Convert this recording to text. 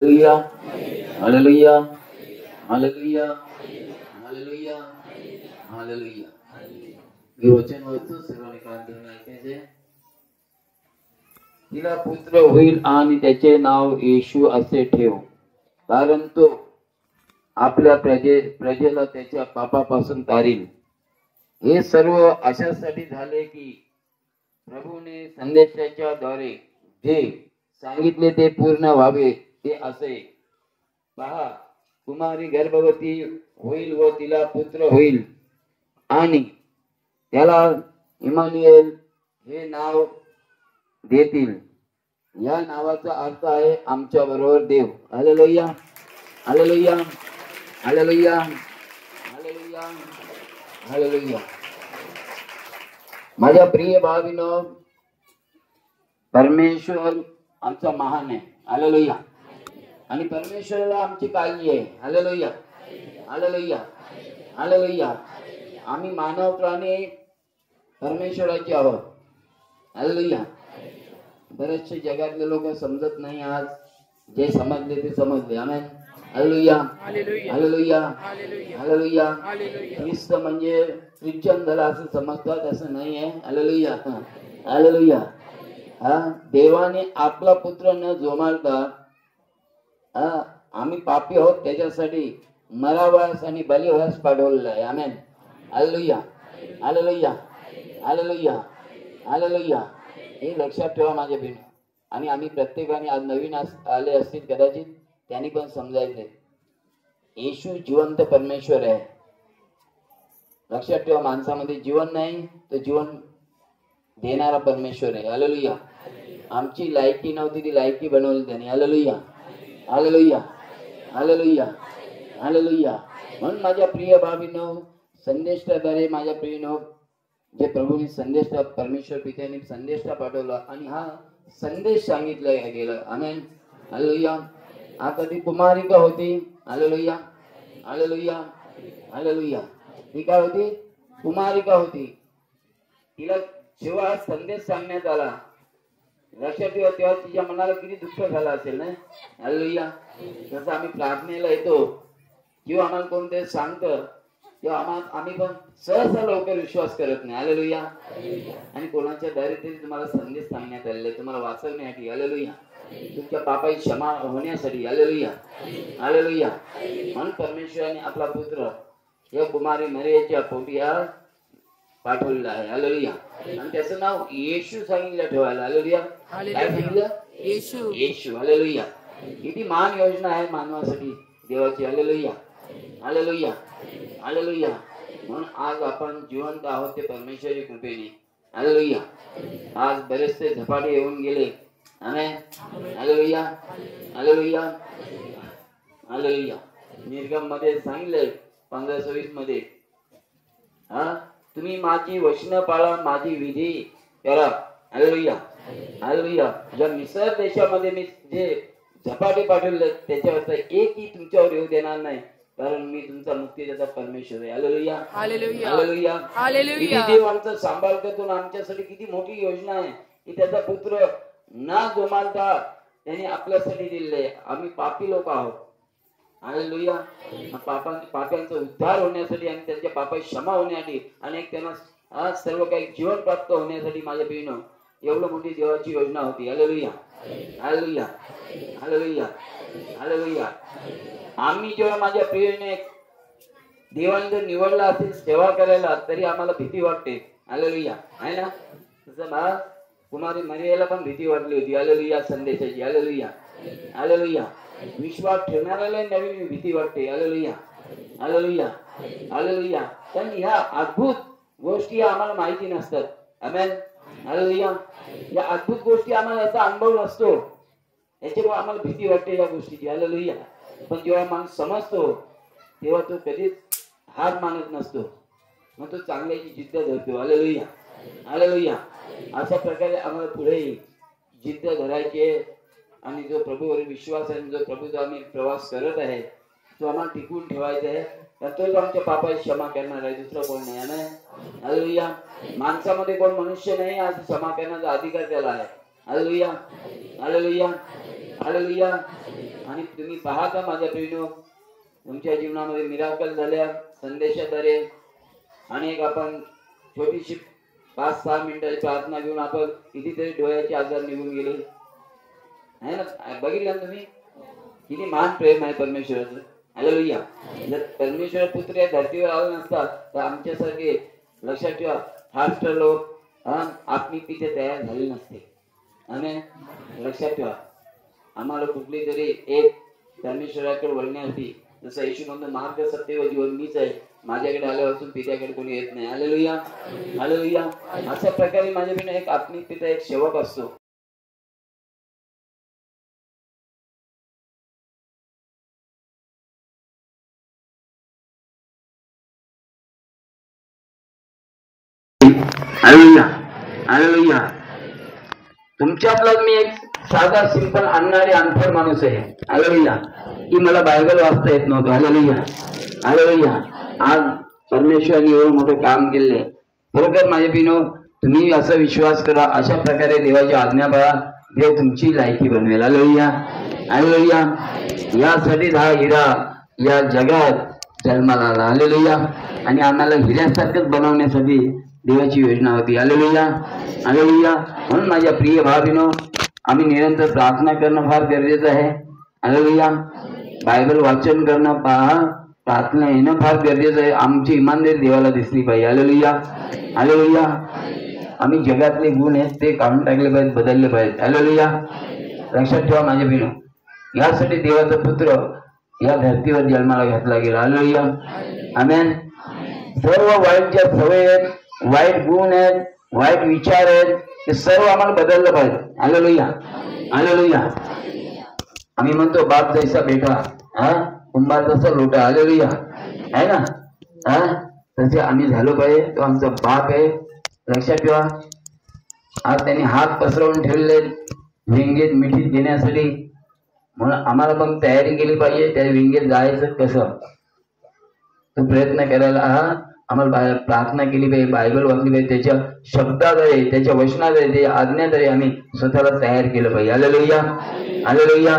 Hallelujah हालेलुया हालेलुया हालेलुया हालेलुया. मी वचन वाचतो, सर्वांनी कान देऊन ऐकायचे. तिला पुत्र होईल आणि त्याचे नाव येशू असे ठेव, कारण तो आपल्या प्रजेला त्याच्या पापापासून तारील. हे सर्व अशासाठी झाले की प्रभूने संदेशाच्या द्वारे जे सांगितले ते पूर्ण व्हावे. ते असे, पहा, कुमारी गर्भवती होईल व तिला पुत्र होईल आणि त्याला इमानुएल हे नाव देतील. या नावाचा अर्थ आहे आमच्या बरोबर देव. हालेलुया हालेलुया हालेलुया हालेलुया हालेलुया. माझ्या प्रिय भावीनो, परमेश्वर आमचा महान आहे. हालेलुया. आणि परमेश्वराला आमची काळजी आहे. हालेलुया हालेलुया हालेलुया. आम्ही मानव प्राणी परमेश्वराचे आहोत. हालेलुया. बरेचसे जगातले लोक समजत नाही. आज जे समजले ते समजले. आमेन. हालेलुया हालेलुया हालेलुया. ख्रिस्त म्हणजे ख्रिश्चन झाला असं समजतात, असं नाही आहे. हालेलुया हालेलुया. हा, देवाने आपला पुत्र न जोमालता आम्ही पापी आहोत त्याच्यासाठी मरावयास आणि बलिवयास पाठवलेला आहे. आमेन. हालेलुया हालेलुया हालेलुया हालेलुया. हे लक्षात ठेवा माझ्या बहिणी. आणि आम्ही प्रत्येकाने आज नवीन आले असतील कदाचित, त्यांनी पण समजायचे येशू जिवंत परमेश्वर आहे. लक्षात ठेवा, माणसामध्ये जीवन नाही तर जीवन देणारा परमेश्वर आहे. हालेलुया. आमची लायकी नव्हती, ती लायकी बनवली त्याने. हालेलुया हालेलुया हालेलुया हालेलुया. म्हणून माझ्या प्रिय भावीनो, संदेशाद्वारे माझ्या प्रियनो, जे प्रभूने संदेश, परमेश्वर पित्याने संदेश पाठवला आणि हा संदेश सांगितला गेला. आमेन. हालेलुया. आता ती कुमारिका होती. हालेलुया हालेलुया हालेलुया. ती काय होती? कुमारिका होती. तिला जेव्हा संदेश सांगण्यात आला, लक्षात ठेवा, तेव्हा तिच्या मनाला किती दुःख झालं असेल ना. हालेलुया. जसं आम्ही प्रार्थनेला येतो, जेव्हा आम्हाला कोणते सांगतं तेव्हा आम्ही पण सहसा लवकर विश्वास करत नाही. हालेलुया. आणि कोणाच्या दारी तरी तुम्हाला संदेश सांगण्यात आलेला आहे, तुम्हाला वाचवण्यासाठी. हालेलुया. तुमच्या पापाची क्षमा होण्यासाठी. Hallelujah hallelujah. म्हणून परमेश्वराने आपला पुत्र या कुमारी मरियेच्या पोटी पाठवलेला आहे. हालेलुया. आणि त्याचं नाव येशू सांगितलं ठेवायला. हालेलुया. काय सांगितलं? येशू. येशू. हालेलुया. किती महान योजना आहे मानवासाठी देवाची. हालेलुया हालेलुया हालेलुया. म्हणून आज आपण जिवंत आहोत ते परमेश्वरी कृपेने. हालेलुया. आज बरेचसे झपाटे येऊन गेले. आमेन. हालेलुया हालेलुया हालेलुया. निर्गम मध्ये सांगितलंय 15:26 मध्ये, तुम्ही माझी वचनं पाळा, माझी विधी करा. Hallelujah hallelujah. ज्या मिसर देशामध्ये मी जे झपाटे पाठवले त्याच्यावर एकही तुमच्यावर येऊ देणार नाही, कारण मी तुमचा मुक्तीदाता परमेश्वर आहे. हालेलुया हालेलुया हालेलुया. देव आमचा सांभाळ करतो. आमच्यासाठी किती मोठी योजना आहे की त्याचा पुत्र ना जोमालता त्याने आपल्यासाठी दिलेले. आम्ही पापी लोक आहोत. हालेलुया. पाप्यांचा उद्धार होण्यासाठी आणि त्यांच्या पापाची क्षमा होण्यासाठी आणि त्यांना सर्व काही जीवन प्राप्त होण्यासाठी माझ्या बहिणीनं एवढी मोठी देवाची योजना होती. हालेलुया हालेलुया हालेलुया हालेलुया. आम्ही जेव्हा माझ्या प्रियने देवाने जर निवडला असेल सेवा करायला, तरी आम्हाला भीती वाटते. हालेलुया. आहे ना. तसं कुमारी मरियेला पण भीती वाटली होती. हालेलुया. संदेशाची. Hallelujah hallelujah. विश्वास ठेवणाऱ्याला नवीन भीती वाटते. हालेलुया हालेलुया हालेलुया. पण ह्या अद्भुत गोष्टी आम्हाला माहिती नसतात. आमेन. हालेलुया. या अद्भुत गोष्टी आम्हाला याचा अनुभव नसतो, याच्यामुळे आम्हाला भीती वाटते या गोष्टीची. हालेलुया. पण जेव्हा माणूस समजतो तेव्हा तो कधीच हार मानत नसतो, मग तो चांगल्याची जिद्द धरतो. Hallelujah hallelujah. अशा प्रकारे आम्हाला पुढे जिद्द धरायची आहे आणि जो प्रभूवर विश्वास आहे, जो प्रभूचा आम्ही प्रवास करत आहे, तो आम्हाला टिकून ठेवायचा आहे. तोच आमच्या पापाची क्षमा करणार आहे, दुसरं कोण नाही. ना. हालेलुया. माणसामध्ये कोण मनुष्य नाही आज क्षमा करण्याचा अधिकार त्याला आहे. हालेलुया हालेलुया हालेलुया आणि तुम्ही पाहता माझ्या प्रियो, तुमच्या जीवनामध्ये मिराकल झाल्या संदेशाद्वारे. अनेक आपण छोटीशी 5-6 मिनिटाची प्रार्थना घेऊन आपण कितीतरी डोळ्याचे आजार निघून गेले आहे ना. बघितलं ना तुम्ही किती महान प्रेम आहे परमेश्वराचं. हालेलुया. जर परमेश्वर पुत्र या धर्तीवर आला नसता तर आमच्यासारखे लक्षात ठेवा फास्ट लोक आपली तिथे तयार झाले नसते. आणि लक्षात ठेवा आम्हाला कुठली तरी एक परमेश्वराकडे वळण्यासाठी, जसं येशू म्हणतो मार्ग सत्य व जीवन मीच आहे, माझ्याकडे आल्यापासून पित्याकडे कोणी येत नाही. हालेलुया. हालेलुया. अशा प्रकारे माझ्याकडे एक आत्मिक पिता एक सेवक असतो. हालेलुया. हालेलुया. तुमच्यातला मी एक साधा सिंपल आणणारे अनफर माणूस आहे. हालेलुया. की मला बायबल वाचता येत नव्हतं. हालेलुया. हालेलुया. आज परमेश्वराने एवढं मोठं काम केले. बरोबर माझे बिनो, तुम्ही असा विश्वास करा, अशा प्रकारे देवाची आज्ञा पाळा, देव तुमची लायकी बनवेल. हालेलुया. हालेलुया. यासाठी हा हिरा या जगात जन्माला आला. हालेलुया. आणि आम्हाला हिऱ्यासारखंच बनवण्यासाठी देवाची योजना होती. हालेलुया. हालेलुया. म्हणून माझ्या प्रिय भाविनो, आम्ही निरंतर प्रार्थना करणं फार गरजेचं आहे. हालेलुया. बायबल वाचन करणं, प्रार्थना येणं फार गरजेचं आहे. आमची इमानदारी देवाला दिसली पाहिजे. हालेलुया. हालेलुया. आम्ही जगातले गुण आहेत ते काढून टाकले पाहिजेत, बदलले पाहिजेत. हालेलुया. लक्षात ठेवा माझे बिनो, यासाठी देवाचा पुत्र या धर्तीवर जन्माला घातला गेला. हालेलुया. आमेन. सर्व वाईट ज्या सवय आहेत, वाईट गुण आहेत, वाईट विचार आहेत, ते सर्व आम्हाला बदललं पाहिजे. हालेलुया. हालेलुया. आम्ही म्हणतो बाप जैसा बेटा, कुंभार तसा लोटा. हालेलुया. आहे ना. तसे आम्ही झालो पाहिजे. तो आमचा बाप आहे. लक्षात ठेवा. आज त्यांनी हात पसरवून ठेवले विंगेत मिठीत घेण्यासाठी. म्हणून आम्हाला पण तयारी केली पाहिजे. त्या विंगेत जायचं कसं तो प्रयत्न करायला आम्हाला प्रार्थना केली पाहिजे, बायबल वाचली पाहिजे, त्याच्या शब्दाद्वारे, त्याच्या वचनाद्वारे, त्याच्या आज्ञाद्वारे आम्ही स्वतःला तयार केलं पाहिजे. हालेलुया. हालेलुया.